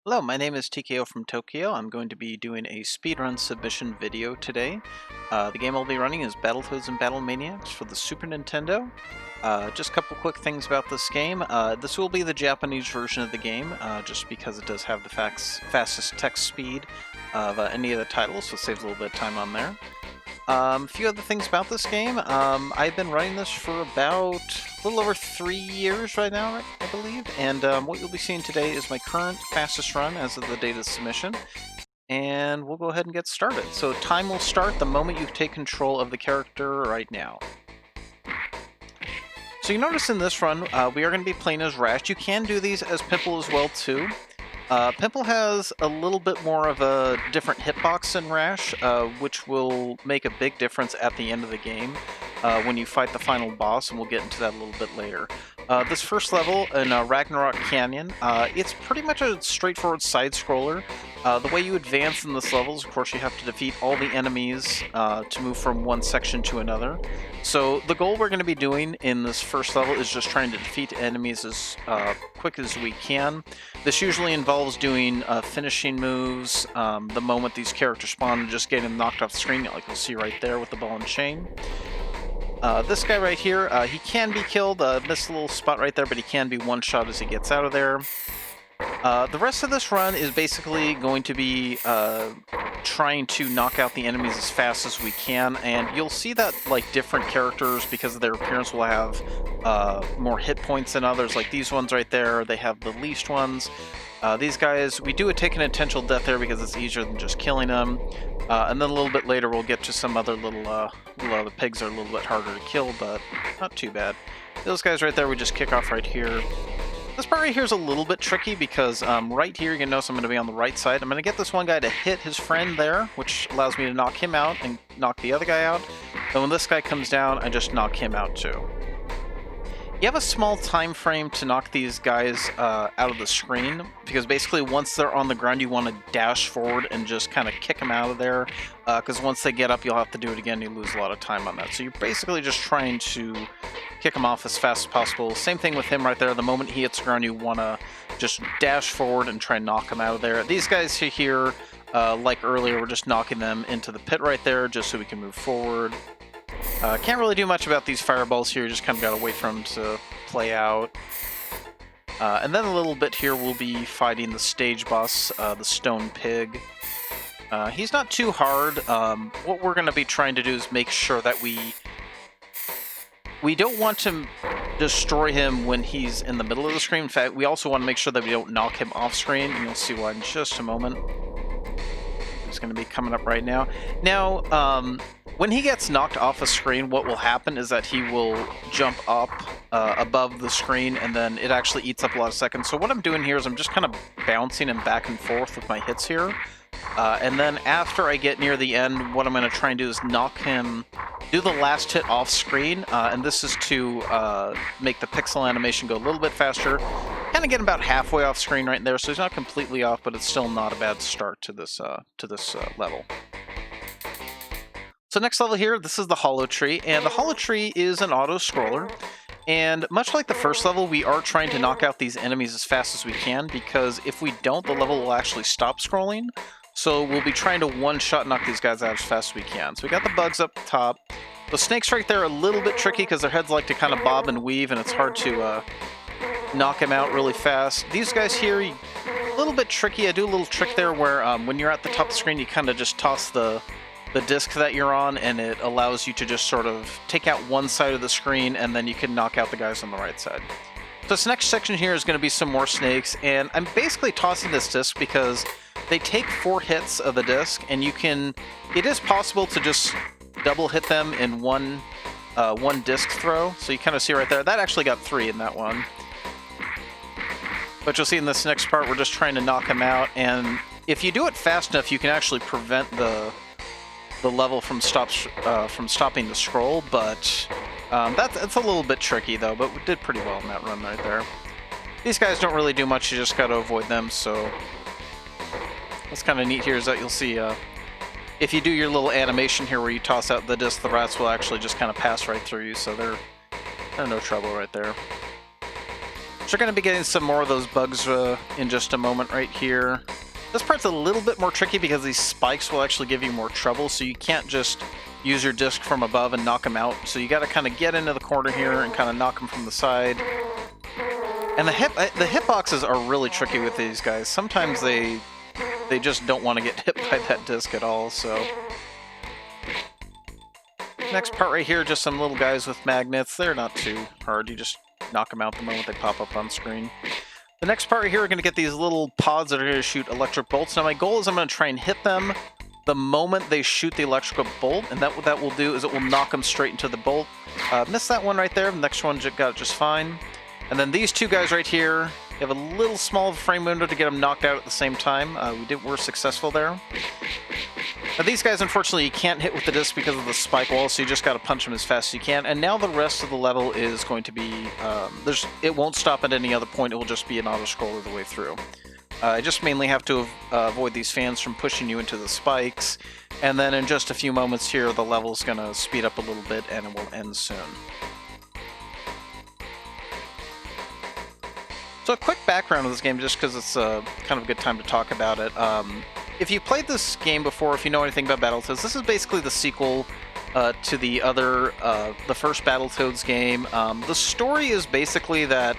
Hello, my name is TKO from Tokyo. I'm going to be doing a speedrun submission video today. The game I'll be running is Battletoads and Battlemaniacs for the Super Nintendo. Just a couple quick things about this game. This will be the Japanese version of the game, just because it does have the fastest text speed of any of the titles, so it saves a little bit of time on there. A few other things about this game. I've been running this for about a little over 3 years right now, I believe, and what you'll be seeing today is my current fastest run as of the date of submission, and we'll go ahead and get started. So time will start the moment you take control of the character right now. So you notice in this run, we are going to be playing as Rash. You can do these as Pimple as well, too. Pimple has a little bit more of a different hitbox than Rash, which will make a big difference at the end of the game when you fight the final boss, and we'll get into that a little bit later. This first level in Ragnarok Canyon, it's pretty much a straightforward side-scroller. The way you advance in this level is, of course, you have to defeat all the enemies to move from one section to another. So the goal we're going to be doing in this first level is just trying to defeat enemies as quick as we can. This usually involves doing finishing moves the moment these characters spawn and just getting them knocked off the screen, like you'll see right there with the ball and chain. This guy right here, he can be killed, missed a little spot right there, but he can be one-shot as he gets out of there. The rest of this run is basically going to be trying to knock out the enemies as fast as we can, and you'll see that like different characters, because of their appearance, will have more hit points than others. Like these ones right there, they have the least ones. These guys, we do take an intentional death there because it's easier than just killing them. And then a little bit later we'll get to some other the pigs are a little bit harder to kill, but not too bad. Those guys right there we just kick off right here. This part right here is a little bit tricky because right here you're going to notice I'm going to be on the right side. I'm going to get this one guy to hit his friend there, which allows me to knock him out and knock the other guy out. And when this guy comes down, I just knock him out too. You have a small time frame to knock these guys out of the screen, because basically once they're on the ground you want to dash forward and just kind of kick them out of there, because once they get up you'll have to do it again. You lose a lot of time on that. So you're basically just trying to kick him off as fast as possible. Same thing with him right there. The moment he hits the ground you want to just dash forward and try and knock him out of there. These guys here, like earlier, we're just knocking them into the pit right there just so we can move forward. Can't really do much about these fireballs here, just kind of gotta wait for them to play out. And then a little bit here we'll be fighting the stage boss, the Stone Pig. He's not too hard. What we're gonna be trying to do is make sure that we don't want to destroy him when he's in the middle of the screen. In fact, we also want to make sure that we don't knock him off screen, and you'll see why in just a moment. He's gonna be coming up right now. Now, when he gets knocked off a screen, what will happen is that he will jump up above the screen, and then it actually eats up a lot of seconds. So what I'm doing here is I'm just kind of bouncing him back and forth with my hits here. And then after I get near the end, what I'm going to try and do is knock him, do the last hit off screen, and this is to make the pixel animation go a little bit faster. Kind of get him about halfway off screen right there, so he's not completely off, but it's still not a bad start to this level. So next level here, this is the Hollow Tree, and the Hollow Tree is an auto-scroller, and much like the first level, we are trying to knock out these enemies as fast as we can, because if we don't, the level will actually stop scrolling. So we'll be trying to one-shot knock these guys out as fast as we can. So we got the bugs up top. The snakes right there are a little bit tricky because their heads like to kind of bob and weave, and it's hard to knock them out really fast. These guys here, a little bit tricky. I do a little trick there where when you're at the top of the screen, you kind of just toss the disc that you're on, and it allows you to just sort of take out one side of the screen, and then you can knock out the guys on the right side. So this next section here is going to be some more snakes, and I'm basically tossing this disc because they take 4 hits of the disc, and it is possible to just double hit them in one disc throw. So you kind of see right there, that actually got 3 in that one. But you'll see in this next part, we're just trying to knock them out, and if you do it fast enough, you can actually prevent the level from stopping the scroll, but that's a little bit tricky though, but we did pretty well in that run right there. These guys don't really do much, you just gotta avoid them, so what's kind of neat here is that you'll see if you do your little animation here where you toss out the disc, the rats will actually just kind of pass right through you, so they're no trouble right there. So we're going to be getting some more of those bugs in just a moment right here. This part's a little bit more tricky because these spikes will actually give you more trouble, so you can't just use your disc from above and knock them out. So you got to kind of get into the corner here and kind of knock them from the side. And the hitboxes are really tricky with these guys. Sometimes they just don't want to get hit by that disc at all, so... Next part right here, just some little guys with magnets. They're not too hard. You just knock them out the moment they pop up on screen. The next part right here, we're going to get these little pods that are going to shoot electric bolts. Now my goal is I'm going to try and hit them the moment they shoot the electrical bolt, and what that will do is it will knock them straight into the bolt. Missed that one right there. The next one got it just fine. And then these two guys right here, you have a little small frame window to get them knocked out at the same time. We're successful there. Now these guys, unfortunately, you can't hit with the disc because of the spike wall, so you just got to punch them as fast as you can. And now the rest of the level is going to be... it won't stop at any other point, it will just be an auto-scroller the way through. I just mainly have to avoid these fans from pushing you into the spikes, and then in just a few moments here, the level's going to speed up a little bit and it will end soon. So a quick background of this game, just because it's kind of a good time to talk about it. If you've played this game before, if you know anything about Battletoads, this is basically the sequel to the first Battletoads game. The story is basically that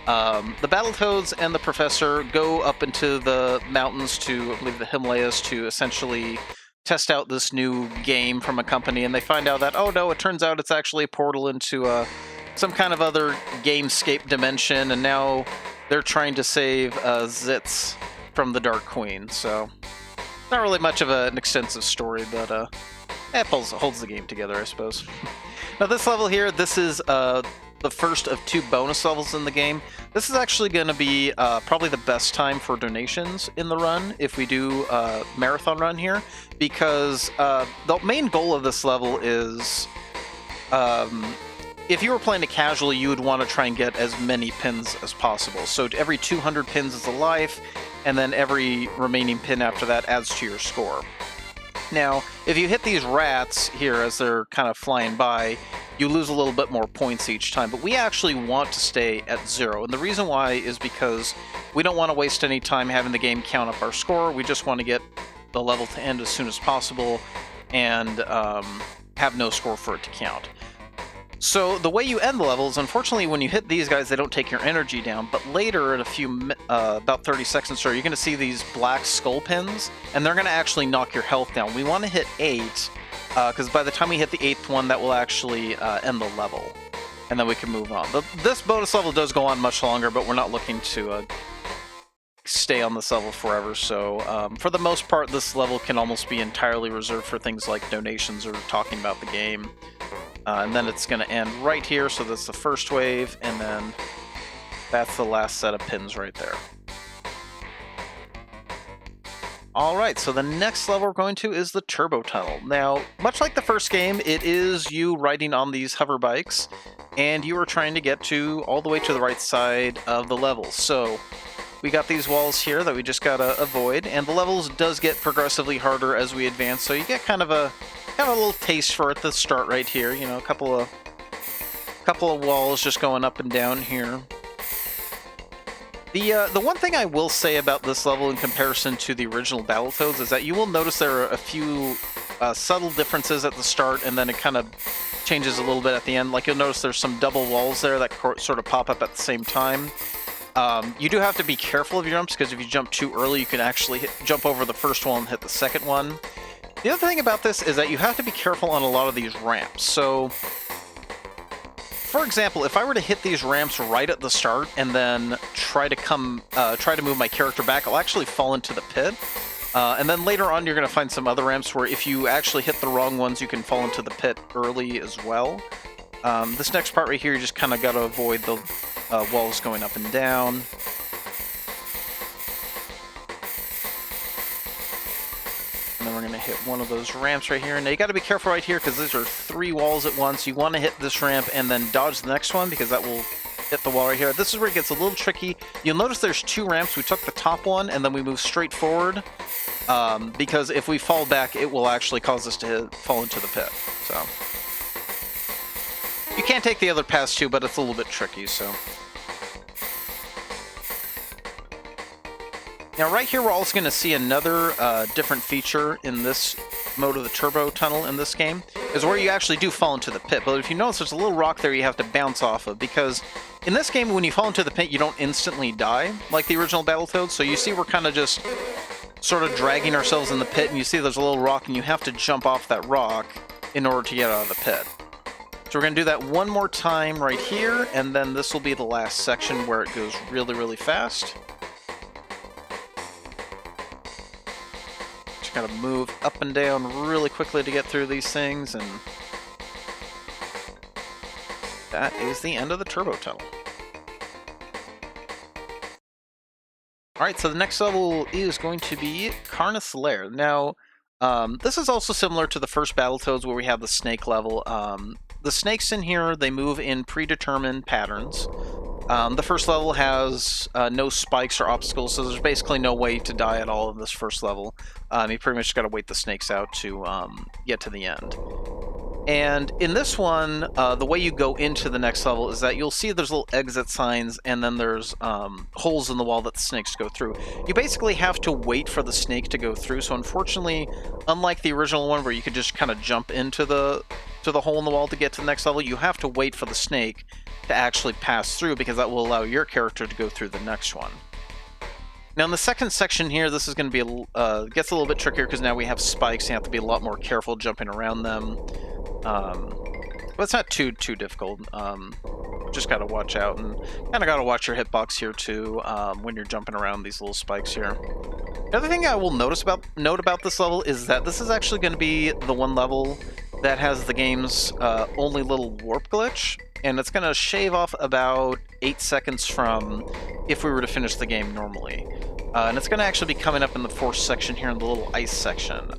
the Battletoads and the Professor go up into the mountains to, I believe, the Himalayas to essentially test out this new game from a company, and they find out that, oh no, it turns out it's actually a portal into some kind of other gamescape dimension, and now they're trying to save Zitz from the Dark Queen. So, not really much of an extensive story, but it holds the game together, I suppose. Now this level here, this is the first of 2 bonus levels in the game. This is actually going to be probably the best time for donations in the run, if we do a marathon run here, because the main goal of this level is... if you were playing it casually, you would want to try and get as many pins as possible. So every 200 pins is a life, and then every remaining pin after that adds to your score. Now, if you hit these rats here as they're kind of flying by, you lose a little bit more points each time, but we actually want to stay at 0. And the reason why is because we don't want to waste any time having the game count up our score. We just want to get the level to end as soon as possible and have no score for it to count. So the way you end the level is, unfortunately, when you hit these guys, they don't take your energy down, but later in about 30 seconds or so, you're going to see these black skull pins, and they're going to actually knock your health down. We want to hit 8, because by the time we hit the 8th one, that will actually end the level, and then we can move on. This bonus level does go on much longer, but we're not looking to stay on this level forever, so for the most part, this level can almost be entirely reserved for things like donations or talking about the game. And then it's going to end right here, so that's the first wave, and then that's the last set of pins right there. Alright, so the next level we're going to is the Turbo Tunnel. Now, much like the first game, it is you riding on these hover bikes, and you are trying to get all the way to the right side of the level. So, we got these walls here that we just gotta avoid, and the levels does get progressively harder as we advance, so you get kind of a little taste for it at the start right here. You know, a couple of walls just going up and down here. The one thing I will say about this level in comparison to the original Battletoads is that you will notice there are a few subtle differences at the start, and then it kind of changes a little bit at the end. Like, you'll notice there's some double walls there that sort of pop up at the same time. You do have to be careful of your jumps, because if you jump too early, you can actually jump over the first one and hit the second one. The other thing about this is that you have to be careful on a lot of these ramps. So, for example, if I were to hit these ramps right at the start and then try to move my character back, I'll actually fall into the pit. And then later on, you're going to find some other ramps where if you actually hit the wrong ones, you can fall into the pit early as well. This next part right here, you just kind of got to avoid the walls going up and down. And then we're going to hit one of those ramps right here. Now you got to be careful right here because these are 3 walls at once. You want to hit this ramp and then dodge the next one because that will hit the wall right here. This is where it gets a little tricky. You'll notice there's 2 ramps. We took the top one and then we move straight forward because if we fall back, it will actually cause us to fall into the pit. So you can't take the other paths too, but it's a little bit tricky. So Now right here we're also going to see another different feature in this mode of the turbo tunnel in this game, is where you actually do fall into the pit. But if you notice, there's a little rock there you have to bounce off of, because in this game when you fall into the pit you don't instantly die like the original Battletoads. So you see we're kind of just sort of dragging ourselves in the pit, and you see there's a little rock and you have to jump off that rock in order to get out of the pit. So we're going to do that one more time right here, and then this will be the last section where it goes really, really fast. Just got to move up and down really quickly to get through these things, and that is the end of the turbo tunnel. Alright, so the next level is going to be Karnas Lair. Now, this is also similar to the first Battletoads where we have the snake level. The snakes in here, they move in predetermined patterns. The first level has no spikes or obstacles, so there's basically no way to die at all in this first level. You pretty much got to wait the snakes out to get to the end. And in this one, the way you go into the next level is that you'll see there's little exit signs, and then there's holes in the wall that the snakes go through. You basically have to wait for the snake to go through, so unfortunately, unlike the original one where you could just kind of jump into the hole in the wall to get to the next level, you have to wait for the snake to actually pass through, because that will allow your character to go through the next one. Now in the second section here, this is going to be gets a little bit trickier because now we have spikes, and you have to be a lot more careful jumping around them. But it's not too difficult. Just gotta watch out, and kind of gotta watch your hitbox here too when you're jumping around these little spikes here. The other thing I will note about this level is that this is actually going to be the one level that has the game's only little warp glitch, and it's going to shave off about 8 seconds from if we were to finish the game normally. And it's going to actually be coming up in the fourth section here in the little ice section.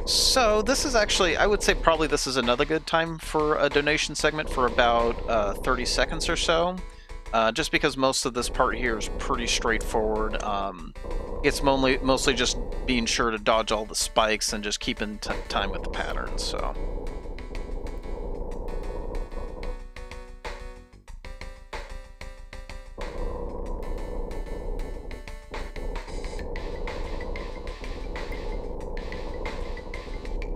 So this is actually, I would say probably this is another good time for a donation segment for about 30 seconds or so. Just because most of this part here is pretty straightforward. It's mostly just being sure to dodge all the spikes and just keeping time with the patterns, so.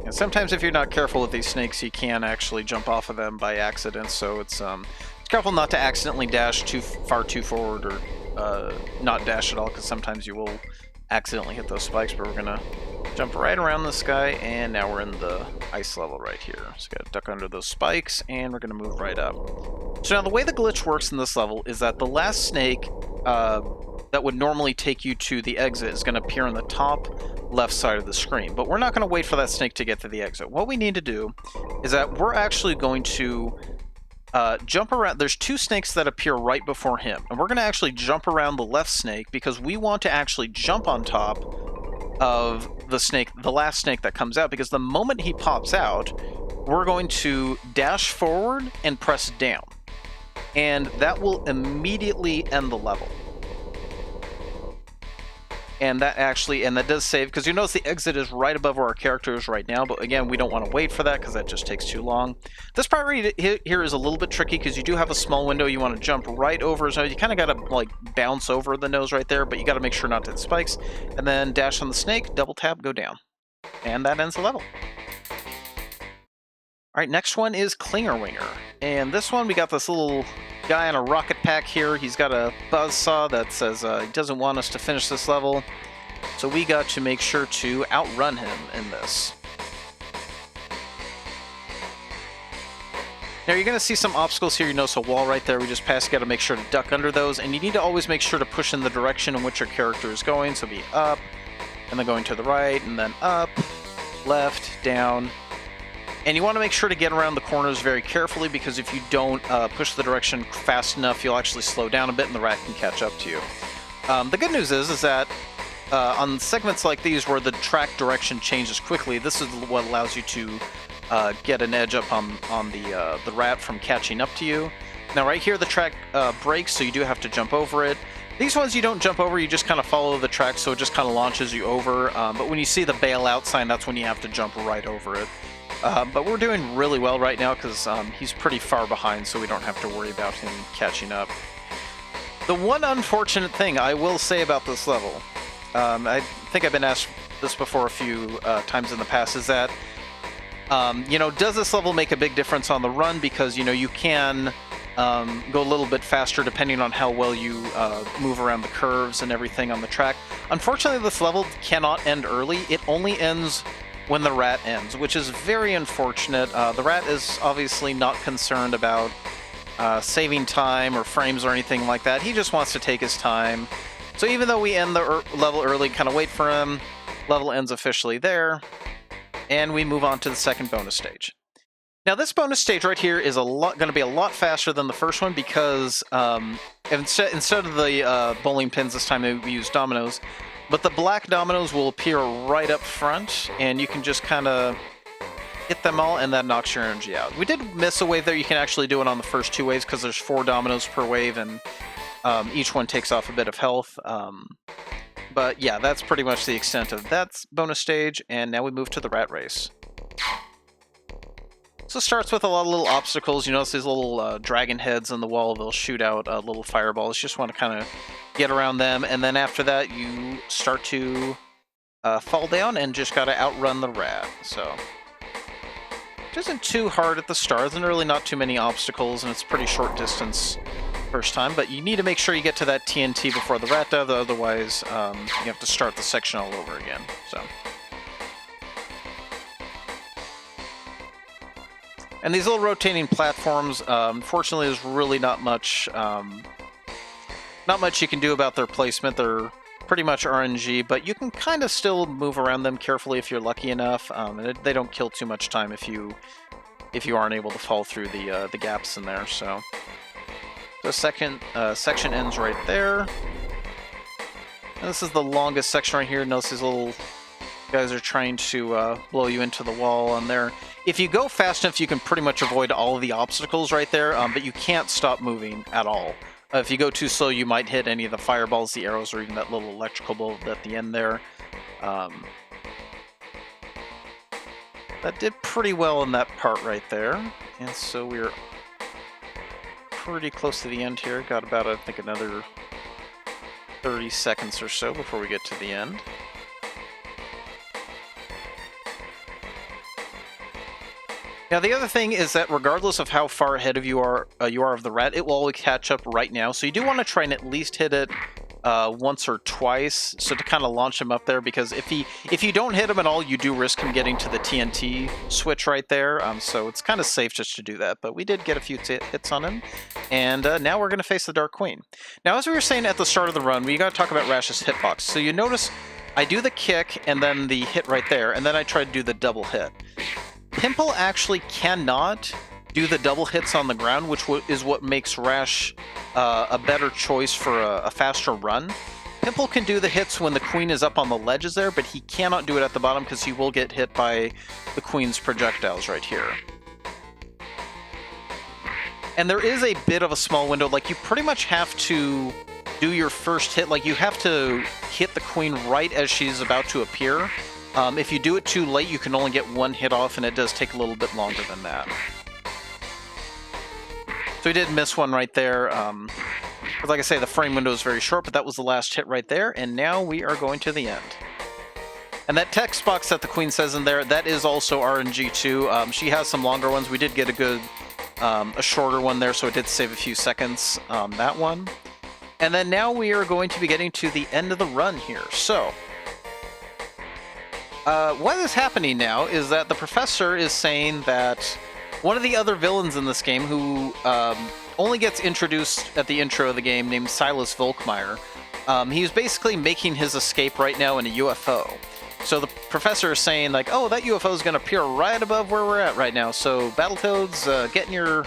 And sometimes if you're not careful with these snakes, you can actually jump off of them by accident, so it's careful not to accidentally dash too far too forward, or not dash at all, because sometimes you will accidentally hit those spikes. But we're gonna jump right around this guy, and now we're in the ice level right here. So gotta duck under those spikes, and we're gonna move right up. So now the way the glitch works in this level is that the last snake that would normally take you to the exit is going to appear on the top left side of the screen. But we're not going to wait for that snake to get to the exit. What we need to do is that we're actually going to jump around. There's two snakes that appear right before him, and we're going to actually jump around the left snake because we want to actually jump on top of the snake, the last snake that comes out, because the moment he pops out, we're going to dash forward and press down, and that will immediately end the level. And that does save, because you notice the exit is right above where our character is right now, but again, we don't want to wait for that because that just takes too long. This part right here is a little bit tricky because you do have a small window you want to jump right over, so you kind of got to like bounce over the nose right there, but you got to make sure not to hit spikes, and then dash on the snake, double tap, go down. And that ends the level. Alright, next one is Clincher Winger. And this one, we got this little guy on a rocket pack here. He's got a buzzsaw that says he doesn't want us to finish this level. So we got to make sure to outrun him in this. Now you're going to see some obstacles here. You notice a wall right there we just passed. You got to make sure to duck under those. And you need to always make sure to push in the direction in which your character is going. So be up, and then going to the right, and then up, left, down. And you want to make sure to get around the corners very carefully, because if you don't push the direction fast enough, you'll actually slow down a bit and the rat can catch up to you. The good news is that on segments like these where the track direction changes quickly, this is what allows you to get an edge up on the rat from catching up to you. Now right here the track breaks, so you do have to jump over it. These ones you don't jump over, you just kind of follow the track, so it just kind of launches you over. But when you see the bailout sign, that's when you have to jump right over it. But we're doing really well right now because he's pretty far behind, so we don't have to worry about him catching up. The one unfortunate thing I will say about this level, I think I've been asked this before a few times in the past, is that, you know, does this level make a big difference on the run? Because, you know, you can go a little bit faster depending on how well you move around the curves and everything on the track. Unfortunately, this level cannot end early. It only ends when the rat ends, which is very unfortunate. The rat is obviously not concerned about saving time or frames or anything like that. He just wants to take his time. So even though we end the level early, kind of wait for him, level ends officially there, and we move on to the second bonus stage. Now this bonus stage right here is going to be a lot faster than the first one because instead of the bowling pins this time we use dominoes, but the black dominoes will appear right up front, and you can just kind of hit them all, and that knocks your energy out. We did miss a wave there. You can actually do it on the first 2 waves because there's 4 dominoes per wave, and each one takes off a bit of health. But yeah, that's pretty much the extent of that bonus stage, and now we move to the rat race. So it starts with a lot of little obstacles. You notice these little dragon heads on the wall. They'll shoot out little fireballs. You just want to kind of get around them, and then after that you start to fall down and just got to outrun the rat. So it isn't too hard at the start. There's really not too many obstacles, and it's a pretty short distance first time, but you need to make sure you get to that TNT before the rat does, otherwise you have to start the section all over again. So, and these little rotating platforms, unfortunately, there's really not much you can do about their placement. They're pretty much RNG, but you can kind of still move around them carefully if you're lucky enough. And they don't kill too much time if you aren't able to fall through the gaps in there. So the second section ends right there. And this is the longest section right here. Notice these little guys are trying to blow you into the wall on there. If you go fast enough, you can pretty much avoid all of the obstacles right there, but you can't stop moving at all. If you go too slow, you might hit any of the fireballs, the arrows, or even that little electrical bulb at the end there. That did pretty well in that part right there. And so we're pretty close to the end here. Got about, I think, another 30 seconds or so before we get to the end. Now the other thing is that regardless of how far ahead of you are of the rat, it will always catch up right now. So you do want to try and at least hit it once or twice, so to kind of launch him up there. Because if you don't hit him at all, you do risk him getting to the TNT switch right there. So it's kind of safe just to do that. But we did get a few hits on him, and now we're going to face the Dark Queen. Now, as we were saying at the start of the run, we got to talk about Rash's hitbox. So you notice I do the kick and then the hit right there, and then I try to do the double hit. Pimple actually cannot do the double hits on the ground, which is what makes Rash a better choice for a faster run. Pimple can do the hits when the queen is up on the ledges there, but he cannot do it at the bottom because he will get hit by the queen's projectiles right here. And there is a bit of a small window, like you pretty much have to do your first hit, like you have to hit the queen right as she's about to appear. If you do it too late, you can only get one hit off, and it does take a little bit longer than that. So we did miss one right there. But like I say, the frame window is very short, but that was the last hit right there, and now we are going to the end. And that text box that the queen says in there, that is also RNG too. She has some longer ones. We did get a shorter one there, so it did save a few seconds on that one. And then now we are going to be getting to the end of the run here. So what is happening now is that the professor is saying that one of the other villains in this game, who only gets introduced at the intro of the game, named Silas Volkmeyer, he's basically making his escape right now in a UFO. So the professor is saying, like, oh, that UFO is going to appear right above where we're at right now. So Battletoads, get in your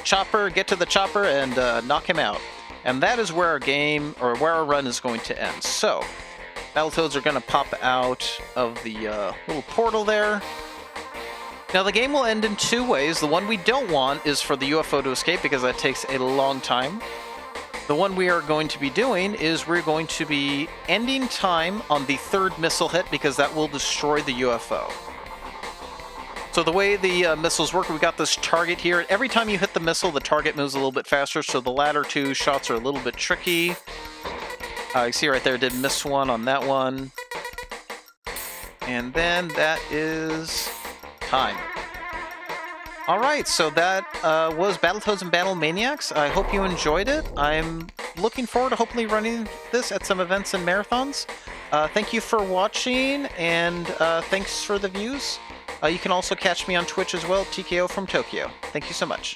chopper, get to the chopper, and knock him out. And that is where our game, or where our run is going to end. So Battletoads are going to pop out of the little portal there. Now the game will end in two ways. The one we don't want is for the UFO to escape, because that takes a long time. The one we are going to be doing is we're going to be ending time on the third missile hit, because that will destroy the UFO. So the way the missiles work, we got this target here. Every time you hit the missile, the target moves a little bit faster, so the latter two shots are a little bit tricky. You see right there, did miss one on that one. And then that is time. Alright, so that was Battletoads and Battlemaniacs. I hope you enjoyed it. I'm looking forward to hopefully running this at some events and marathons. Thank you for watching, and thanks for the views. You can also catch me on Twitch as well, TKO from Tokyo. Thank you so much.